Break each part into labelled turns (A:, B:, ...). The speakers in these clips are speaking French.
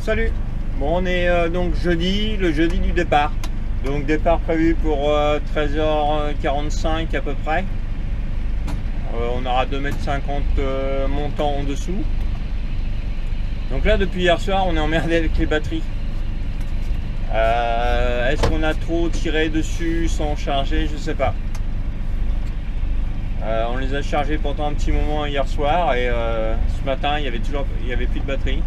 A: Salut. Bon, on est donc jeudi, le jeudi du départ. Donc départ prévu pour 13h45 à peu près. On aura 2,50 m montant en dessous. Donc là, depuis hier soir, on est emmerdé avec les batteries. Est-ce qu'on a trop tiré dessus sans charger? Je sais pas. On les a chargés pendant un petit moment hier soir et ce matin, il y avait plus de batterie.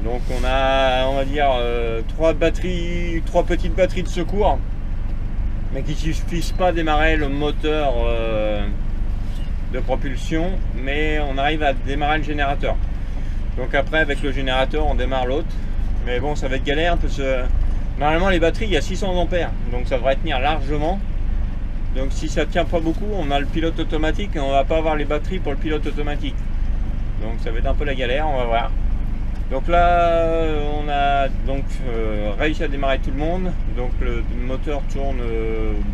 A: Donc on va dire trois petites batteries de secours, mais qui ne suffisent pas à démarrer le moteur de propulsion, mais on arrive à démarrer le générateur. Donc après, avec le générateur, on démarre l'autre. Mais bon, ça va être galère parce que normalement les batteries, il y a 600 ampères, donc ça devrait tenir largement. Donc si ça tient pas beaucoup, on a le pilote automatique et on va pas avoir les batteries pour le pilote automatique. Donc ça va être un peu la galère, on va voir. Donc là, on a donc réussi à démarrer tout le monde. Donc le moteur tourne,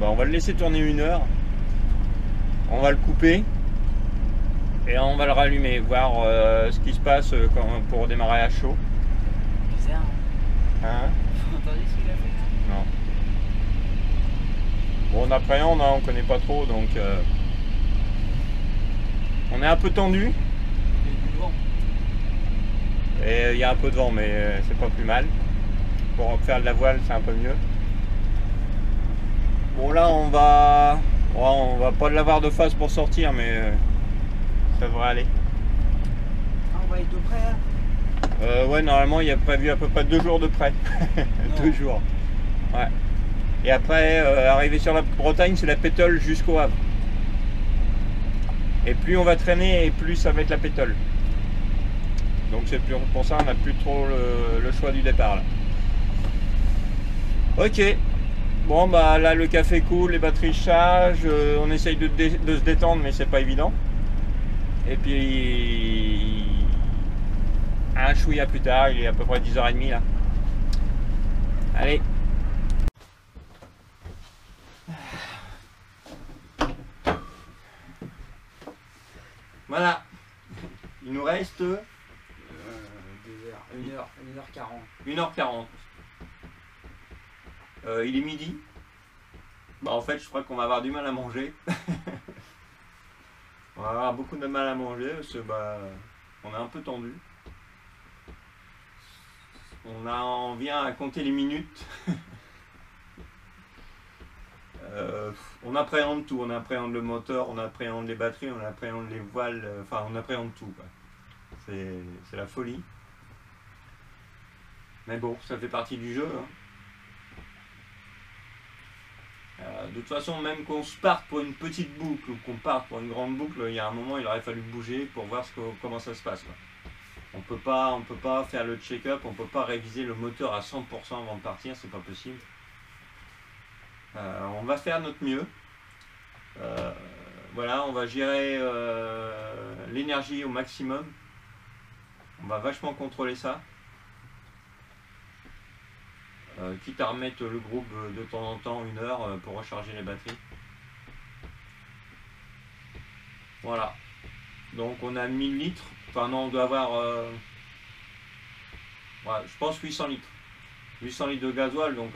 A: on va le laisser tourner 1 heure. On va le couper et on va le rallumer, voir ce qui se passe pour démarrer à chaud.
B: Bizarre.
A: Hein?
B: Vous entendez ce qu'il a fait là?
A: Non. Bon, on appréhende, on connaît pas trop, donc on est un peu tendu.
B: Il y a du vent.
A: Et il y a un peu de vent, mais c'est pas plus mal. Pour faire de la voile, c'est un peu mieux. Bon, là, on va pas l'avoir de face pour sortir, mais ça devrait aller.
B: Ah, on va être tout près là.
A: Ouais, normalement, il y a prévu à peu près 2 jours de près. 2 jours. Ouais. Et après, arriver sur la Bretagne, c'est la pétole jusqu'au Havre. Et plus on va traîner, et plus ça va être la pétole. Donc c'est pour ça on n'a plus trop le choix du départ là. Ok. Bon bah là le café coule, les batteries chargent, on essaye de se détendre mais c'est pas évident. Et puis un chouïa plus tard, il est à peu près 10h30 là. Allez. Voilà. Il nous reste 1h40. Il est midi. Bah en fait je crois qu'on va avoir du mal à manger. On va avoir beaucoup de mal à manger parce que on est un peu tendu. On vient à compter les minutes. On appréhende tout, on appréhende le moteur, on appréhende les batteries, on appréhende les voiles, enfin on appréhende tout. C'est la folie. Mais bon, ça fait partie du jeu. Hein. De toute façon, même qu'on se parte pour une petite boucle ou qu'on parte pour une grande boucle, il y a un moment il aurait fallu bouger pour voir comment ça se passe. Quoi. On peut pas faire le check-up, on peut pas réviser le moteur à 100% avant de partir, c'est pas possible. On va faire notre mieux. Voilà, on va gérer l'énergie au maximum. On va vachement contrôler ça. Quitte à remettre le groupe de temps en temps 1 heure pour recharger les batteries. Voilà. Donc on a 1000 litres. Enfin non, on doit avoir je pense 800 litres. 800 litres de gasoil, donc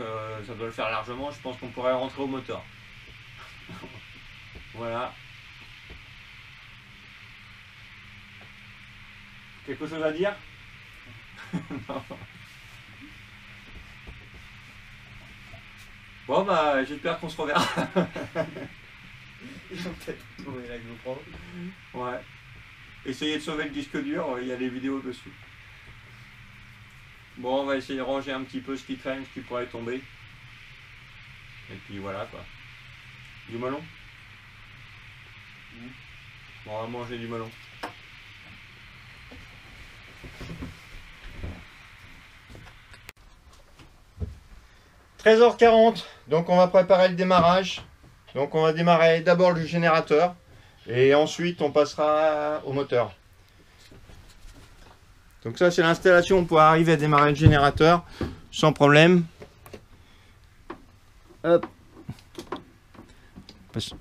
A: ça doit le faire largement. Je pense qu'on pourrait rentrer au moteur. Voilà. Quelque chose à dire? Non. Bon bah j'espère qu'on se reverra.
B: Ils ont peut-être trouvé la GoPro.
A: Ouais. Essayez de sauver le disque dur, il y a des vidéos dessus. Bon, on va essayer de ranger un petit peu ce qui traîne, ce qui pourrait tomber. Et puis voilà quoi. Du melon? Bon, on va manger du melon. « 13h40 », donc on va préparer le démarrage. Donc on va démarrer d'abord le générateur et ensuite on passera au moteur. Donc ça c'est l'installation pour arriver à démarrer le générateur sans problème. Hop. Parce que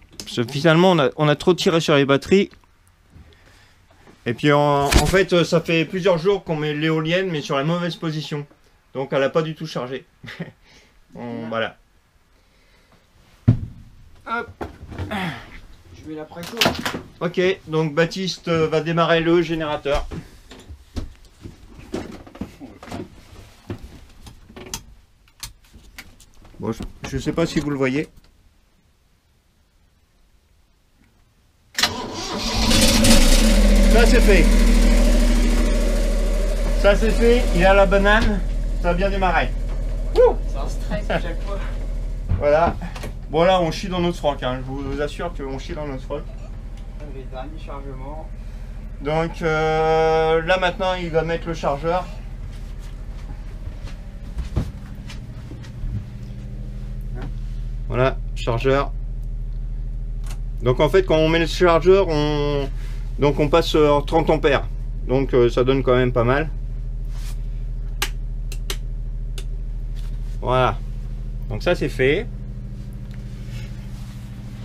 A: finalement on a trop tiré sur les batteries. Et puis en fait, ça fait plusieurs jours qu'on met l'éolienne, mais sur la mauvaise position. Donc elle n'a pas du tout chargé. Voilà. Hop.
B: Je mets la préco.
A: Ok, donc Baptiste va démarrer le générateur. Bon, je sais pas si vous le voyez. Ça c'est fait. Ça c'est fait, il est à la banane, ça a bien démarré.
B: C'est un stress à chaque fois.
A: Voilà. Bon là on chie dans notre froc, hein. Je vous assure qu'on chie dans notre froc.
B: Les derniers chargements.
A: Donc là maintenant il va mettre le chargeur. Voilà, chargeur. Donc en fait quand on met le chargeur, on passe en 30 ampères. Donc ça donne quand même pas mal. Voilà. Donc ça c'est fait.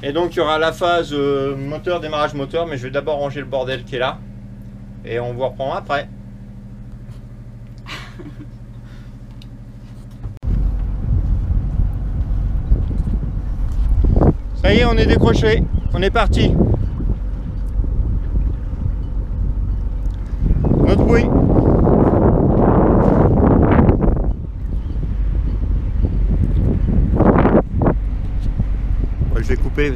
A: Et donc il y aura la phase moteur, démarrage moteur, mais je vais d'abord ranger le bordel qui est là. Et on vous reprend après. Ça y est, on est décroché. On est parti. Notre bruit. Je vais couper.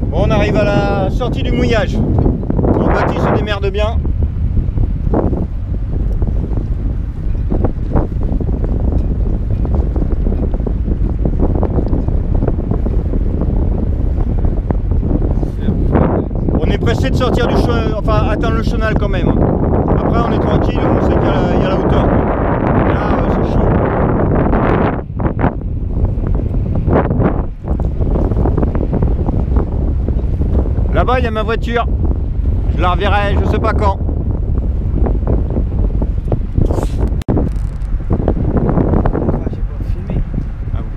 A: Bon, on arrive à la sortie du mouillage. Bon, Baptiste se démerde bien. On est pressé de sortir du chenal, enfin atteindre le chenal quand même. Après on est tranquille, on sait qu'il y a la hauteur. Là c'est chaud. Là-bas il y a ma voiture. Je la reverrai je sais pas quand.
B: J'ai pas filmé.
A: Ah bon.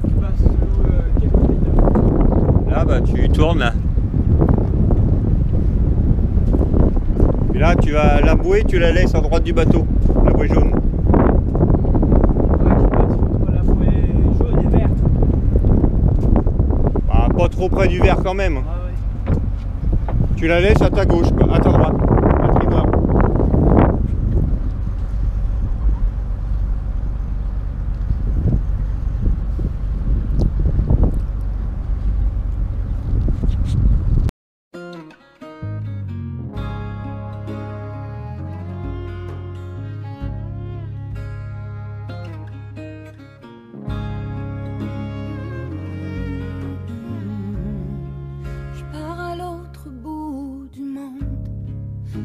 B: Tu passes sous quel côté de...
A: Là bah tu tournes là. Et là tu vas la bouée, tu la laisses à droite du bateau, la bouée jaune.
B: Ouais, je passe entre la bouée jaune et verte.
A: Bah, pas trop près du verre quand même.
B: Ah ouais.
A: Tu la laisses à ta gauche, à ta droite, à tribord.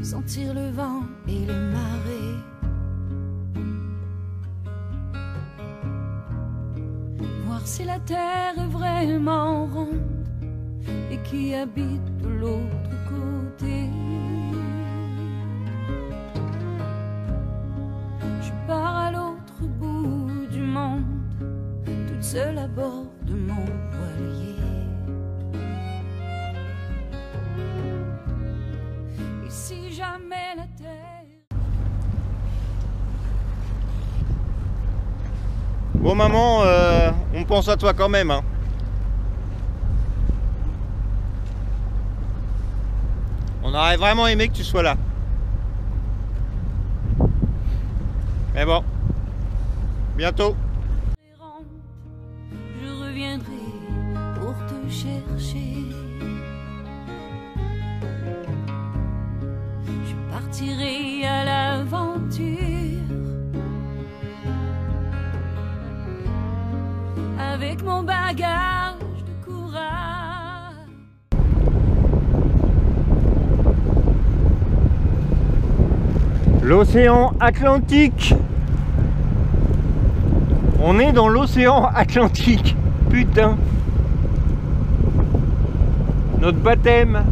C: Sentir le vent et les marées, voir si la terre est vraiment ronde et qui habite de l'autre côté. Je pars à l'autre bout du monde, toute seule à bord de mon voilier. Et si jamais la terre...
A: Bon maman, on pense à toi quand même. Hein. On aurait vraiment aimé que tu sois là. Mais bon, bientôt.
C: Je reviendrai pour te chercher. Je partirai à l'aventure avec mon bagage de courage.
A: L'océan Atlantique. On est dans l'océan Atlantique. Putain. Notre baptême.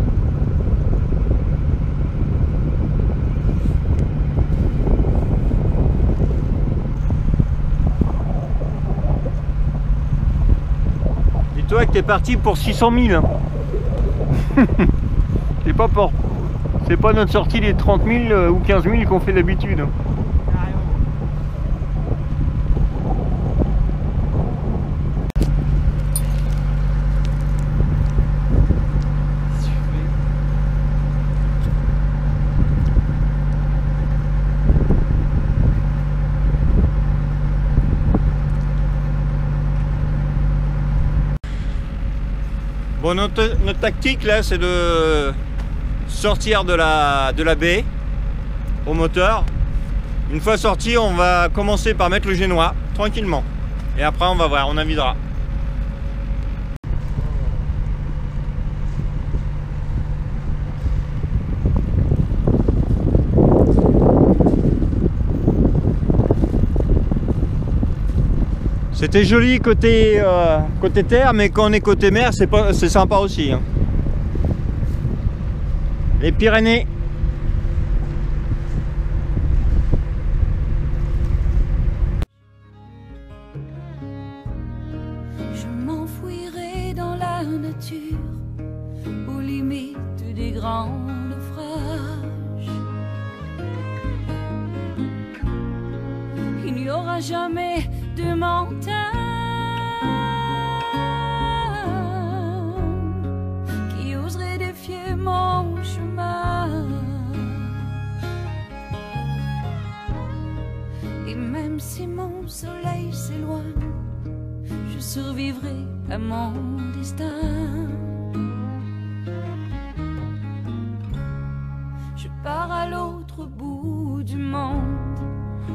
A: Dis-toi que t'es parti pour 600 000. Hein. C'est pas notre sortie des 30 000 ou 15 000 qu'on fait d'habitude. Hein. Bon, notre tactique là, c'est de sortir de la baie au moteur. Une fois sorti, on va commencer par mettre le génois tranquillement. Et après, on va voir, on avisera. C'était joli côté terre, mais quand on est côté mer, c'est sympa aussi. Hein. Les Pyrénées.
C: Je m'enfouirai dans la nature, aux limites des grands naufrages. Il n'y aura jamais de montagne qui oserait défier mon chemin. Et même si mon soleil s'éloigne, je survivrai à mon destin. Je pars à l'autre bout du monde,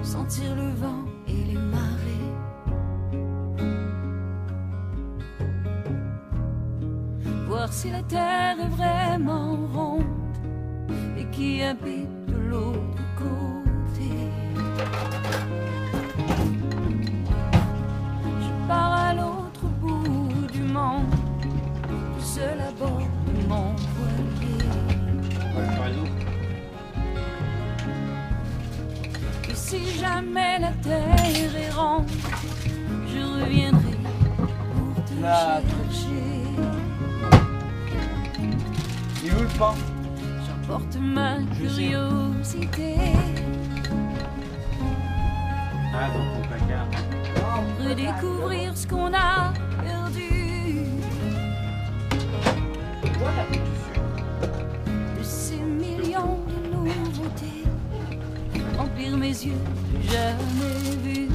C: sentir le vent et les marées. Voir si la terre est vraiment ronde et qui habite de l'autre côté. Je pars à l'autre bout du monde, tout seul à bord de mon voilier. Et si jamais la terre est ronde, je reviendrai pour te chercher.
A: Il est où le pain?
C: J'emporte ma curiosité.
A: Ah, dans ton placard.
C: Redécouvrir ce qu'on a perdu. De ces millions de nouveautés, remplir mes yeux jamais vus.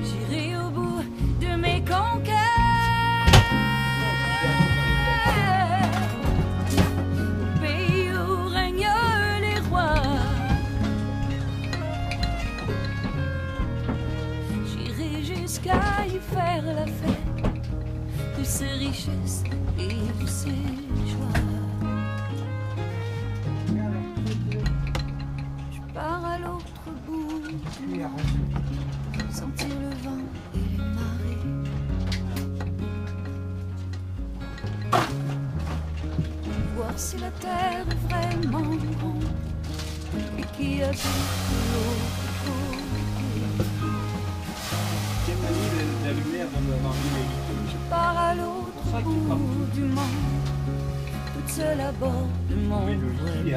C: J'irai au bout de mes conquêtes, au pays où règnent les rois. J'irai jusqu'à y faire la fête de ses richesses et de ses joies. Je pars à l'autre bout du monde, sentir le vent et les marées. Voir si la terre est vraiment ronde et qui habite de l'autre côté. Je pars à l'autre bout du monde, toute seule à bord de mon voilier.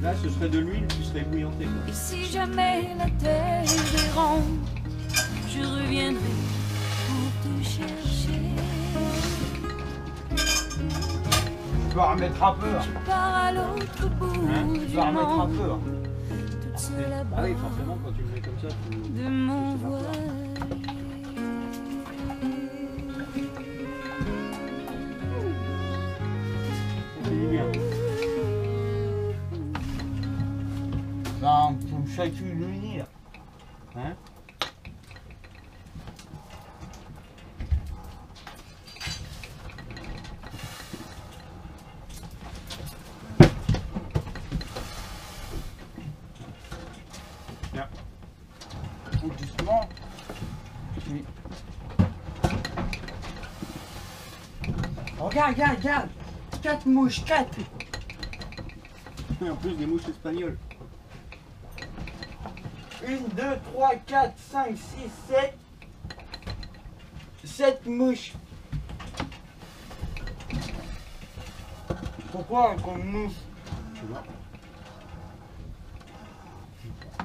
A: Là, ce serait de l'huile qui serait bouillantée.
C: Et si jamais la terre est ronde, je reviendrai pour te chercher.
B: Tu vas remettre un peu.
C: Je pars à l'autre bout
B: Tu
C: du
B: vas remettre un
C: monde,
B: peu.
C: toute seule à
A: Ah oui,
C: bord
A: forcément, quand tu le mets comme ça, tu...
C: de mon voilier.
A: Ça fait du bien.
B: Ben, faut me chacune l'unir.
A: Hein? Bien.
B: Faut doucement. Oui. Regarde, regarde, regarde. 4 mouches, 4.
A: Et en plus des mouches espagnoles.
B: 1, 2, 3, 4, 5, 6, 7. 7 mouches. Pourquoi on compte mouche?
A: Tu vois.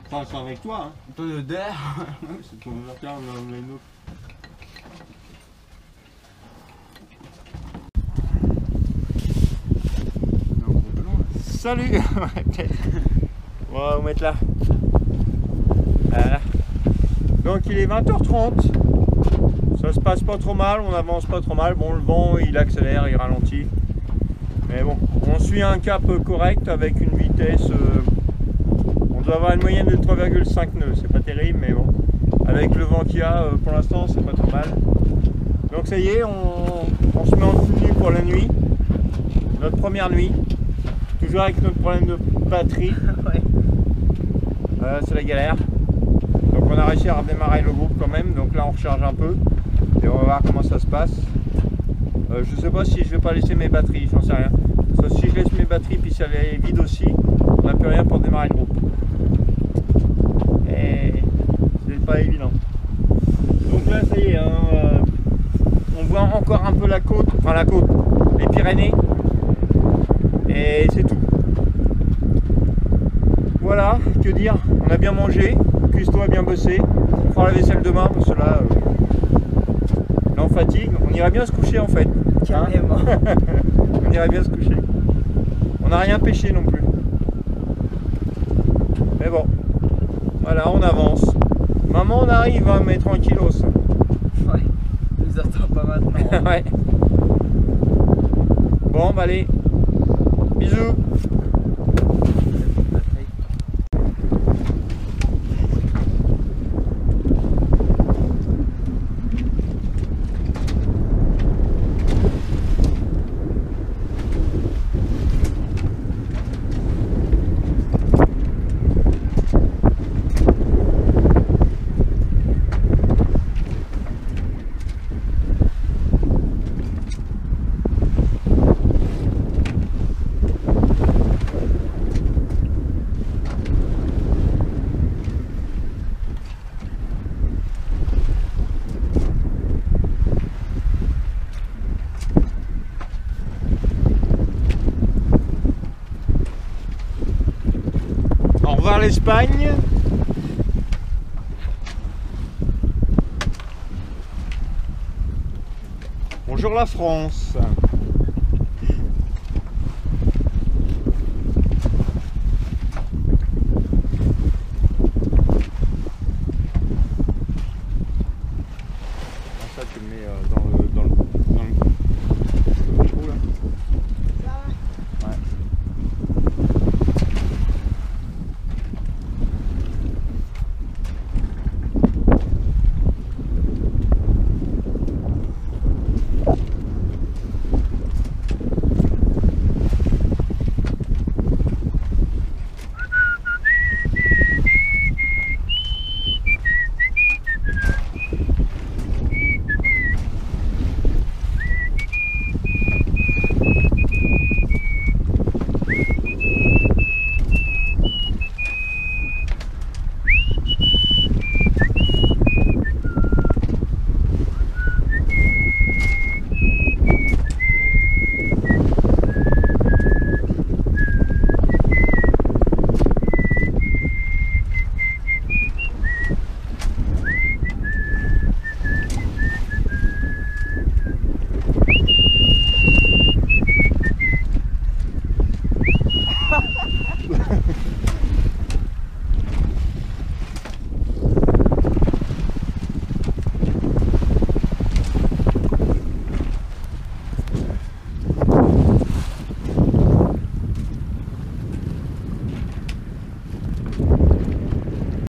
A: Enfin, c'est avec toi, hein.
B: Un peu d'air.
A: C'est ton ouverture, on a une autre. Salut. On va vous mettre là. Voilà. Donc il est 20h30. Ça se passe pas trop mal, on avance pas trop mal. Bon, le vent il accélère, il ralentit. Mais bon, on suit un cap correct avec une vitesse. On doit avoir une moyenne de 3,5 nœuds. C'est pas terrible, mais bon. Avec le vent qu'il y a, pour l'instant, c'est pas trop mal. Donc ça y est, on se met en tenue pour la nuit. Notre première nuit. Toujours avec notre problème de batterie.
B: Ouais.
A: C'est la galère. Donc on a réussi à redémarrer le groupe quand même. Donc là on recharge un peu. Et on va voir comment ça se passe. Je sais pas si je vais pas laisser mes batteries, j'en sais rien. Sauf si je laisse mes batteries puis si elle est vide aussi, on n'a plus rien pour démarrer le groupe. Et c'est pas évident. Donc là ça y est, hein, on voit encore un peu la côte, enfin la côte, les Pyrénées. Et c'est tout. Voilà, que dire, on a bien mangé, Custo a bien bossé, on fera la vaisselle demain parce que là on fatigue, on irait bien se coucher en fait.
B: Carrément.
A: Hein. On irait bien se coucher. On n'a rien pêché non plus. Mais bon, voilà, on avance. Maman on arrive, hein, mais tranquillos.
B: Ouais, on nous attend pas maintenant.
A: Ouais. Bon, bah allez. Bisous. Au revoir l'Espagne. Bonjour la France. Ça tu le mets dans le